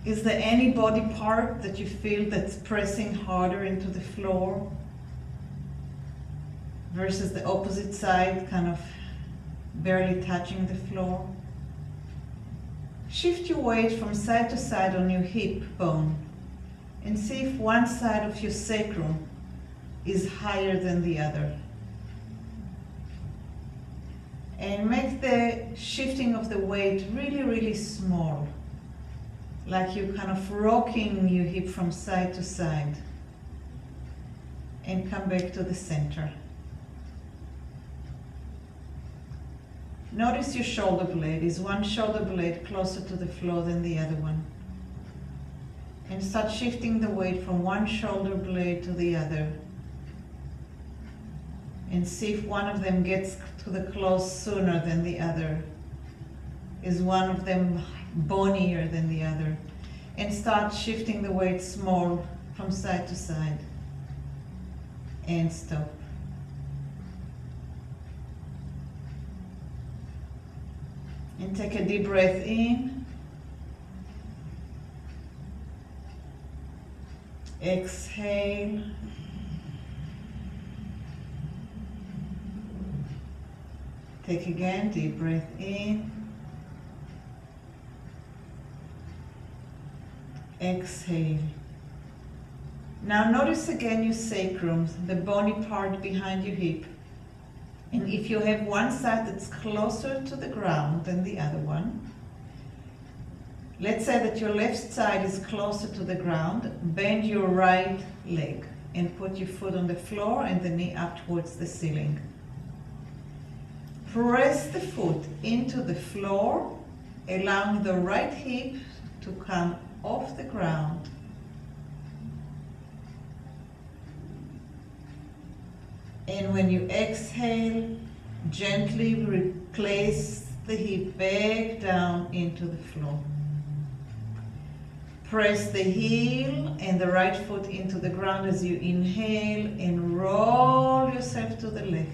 Is there any body part that you feel that's pressing harder into the floor versus the opposite side, kind of barely touching the floor? Shift your weight from side to side on your hip bone and see if one side of your sacrum is higher than the other. And make the shifting of the weight really, really small, like you're kind of rocking your hip from side to side. And come back to the center. Notice your shoulder blade. Is one shoulder blade closer to the floor than the other one? And start shifting the weight from one shoulder blade to the other. And see if one of them gets to the close sooner than the other. Is one of them bonier than the other? And start shifting the weight small from side to side. And stop. And take a deep breath in. Exhale. Take again, deep breath in. Exhale. Now notice again your sacrum, the bony part behind your hip. And if you have one side that's closer to the ground than the other one, let's say that your left side is closer to the ground, bend your right leg and put your foot on the floor and the knee up towards the ceiling. Press the foot into the floor, allowing the right hip to come off the ground. And when you exhale, gently replace the hip back down into the floor. Press the heel and the right foot into the ground as you inhale and roll yourself to the left.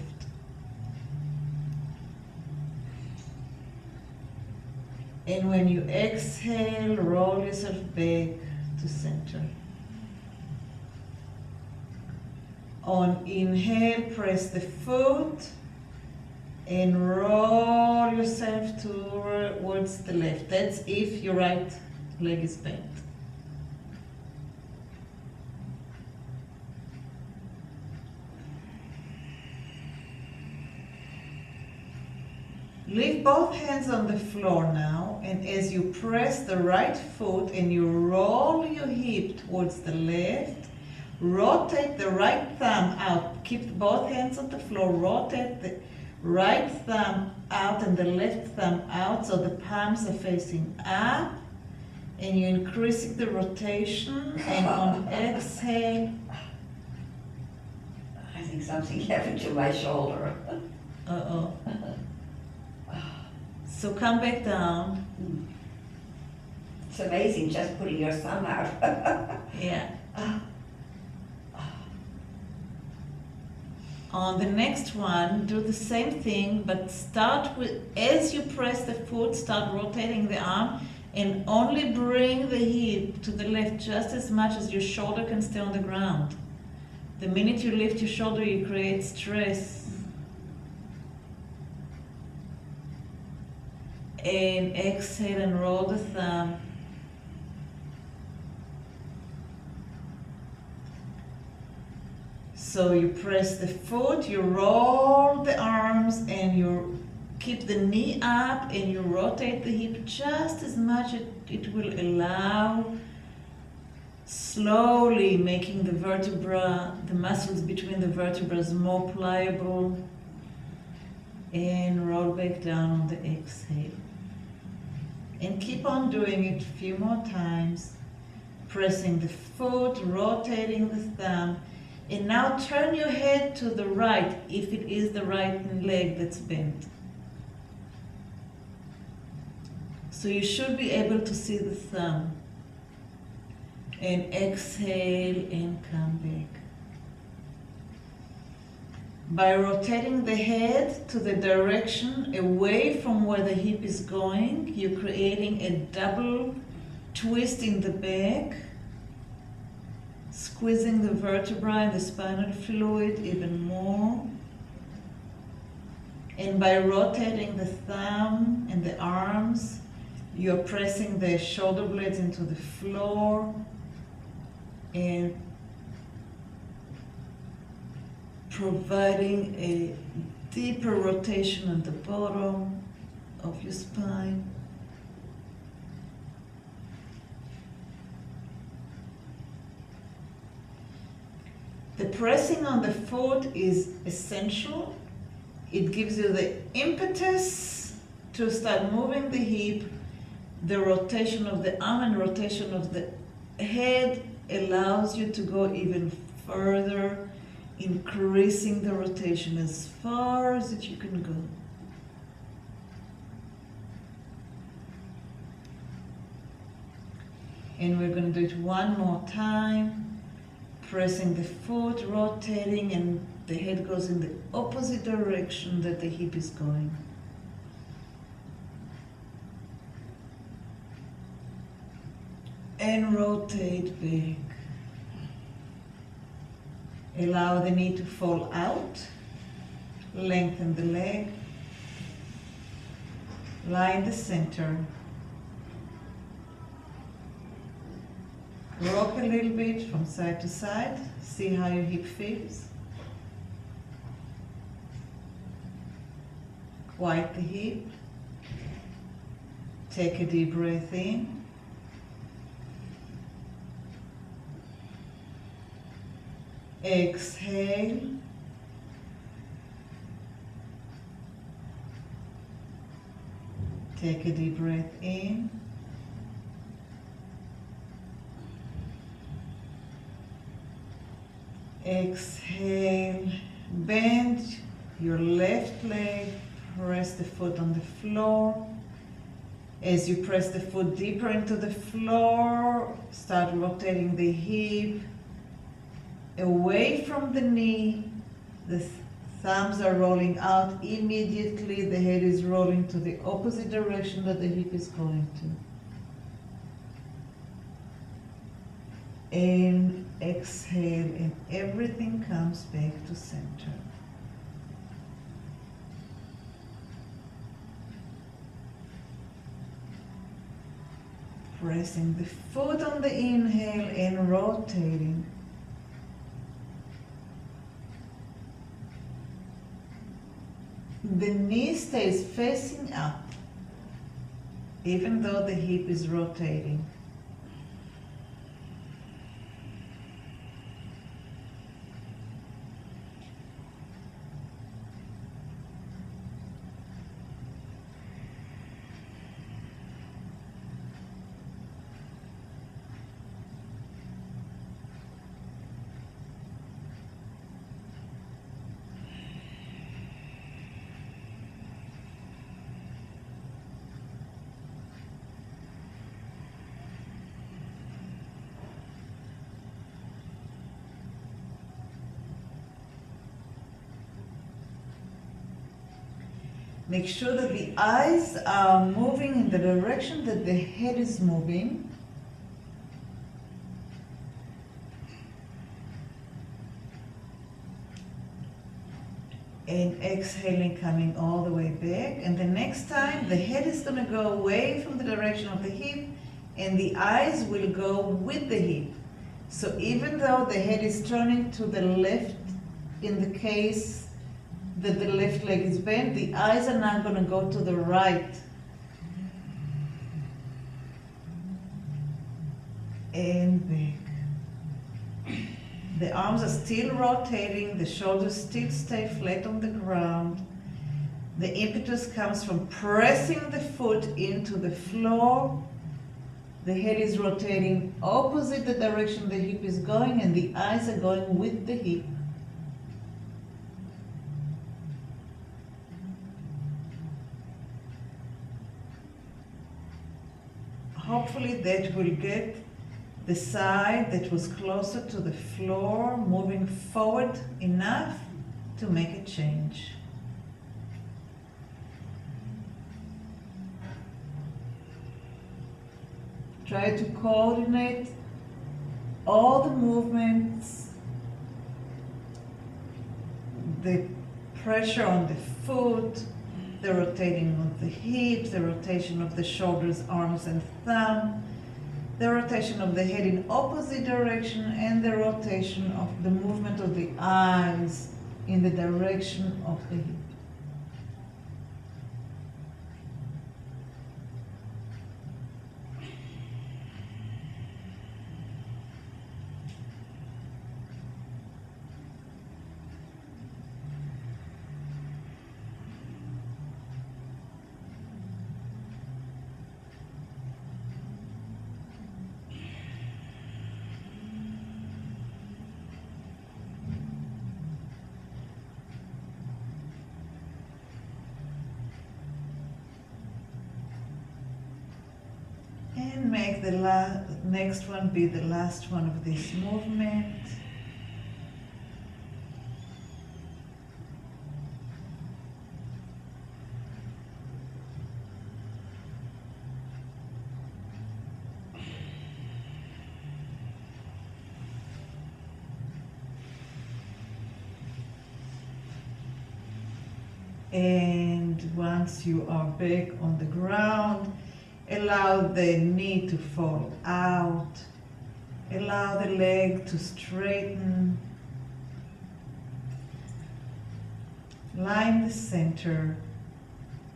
And when you exhale, roll yourself back to center. On inhale, press the foot and roll yourself towards the left. That's if your right leg is bent. Leave both hands on the floor now, and as you press the right foot and you roll your hip towards the left, rotate the right thumb out. Keep both hands on the floor. Rotate the right thumb out and the left thumb out so the palms are facing up. And you're increasing the rotation. And on exhale, I think something happened to my shoulder. uh-oh. So come back down. It's amazing just putting your thumb out. Yeah. On the next one, do the same thing, but start with, as you press the foot, start rotating the arm and only bring the hip to the left just as much as your shoulder can stay on the ground. The minute you lift your shoulder, you create stress. And exhale and roll the thumb. So you press the foot, you roll the arms, and you keep the knee up, and you rotate the hip just as much as it will allow, slowly making the vertebra, the muscles between the vertebrae more pliable, and roll back down on the exhale. And keep on doing it a few more times, pressing the foot, rotating the thumb. And now turn your head to the right if it is the right leg that's bent. So you should be able to see the thumb. And exhale and come back. By rotating the head to the direction away from where the hip is going, you're creating a double twisting the back, squeezing the vertebrae and the spinal fluid even more. And by rotating the thumb and the arms, you're pressing the shoulder blades into the floor and providing a deeper rotation at the bottom of your spine. The pressing on the foot is essential. It gives you the impetus to start moving the hip. The rotation of the arm and rotation of the head allows you to go even further, increasing the rotation as far as you can go. And we're going to do it one more time, pressing the foot, rotating, and the head goes in the opposite direction that the hip is going. And rotate back. Allow the knee to fall out. Lengthen the leg. Lie in the center. Rock a little bit from side to side. See how your hip feels. Quiet the hip. Take a deep breath in. Exhale. Take a deep breath in. Exhale. Bend your left leg. Press the foot on the floor. As you press the foot deeper into the floor, start rotating the hip away from the knee. The thumbs are rolling out immediately. The head is rolling to the opposite direction that the hip is going to. And exhale, and everything comes back to center. Pressing the foot on the inhale and rotating. The knee stays facing up, even though the hip is rotating. Make sure that the eyes are moving in the direction that the head is moving. And exhaling, coming all the way back. And the next time, the head is going to go away from the direction of the hip, and the eyes will go with the hip. So even though the head is turning to the left, in the case that the left leg is bent, the eyes are now going to go to the right. And back. The arms are still rotating, the shoulders still stay flat on the ground. The impetus comes from pressing the foot into the floor. The head is rotating opposite the direction the hip is going, and the eyes are going with the hip. Hopefully that will get the side that was closer to the floor moving forward enough to make a change. Try Try to coordinate all the movements, the pressure on the foot, the rotating of the hips, the rotation of the shoulders, arms, and thumb, the rotation of the head in opposite direction, and the rotation of the movement of the eyes in the direction of the hip. And make the next one be the last one of this movement. And once you are back on the ground, allow the knee to fall out. Allow the leg to straighten. Lie in the center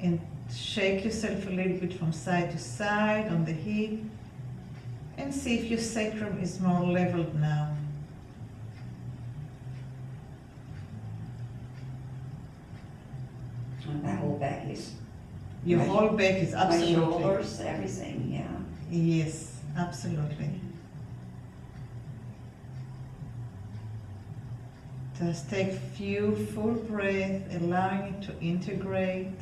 and shake yourself a little bit from side to side on the hip and see if your sacrum is more leveled now. My whole back is. Your whole back is absolutely. My shoulders, everything, yeah. Yes, absolutely. Just take a few full breaths, allowing it to integrate.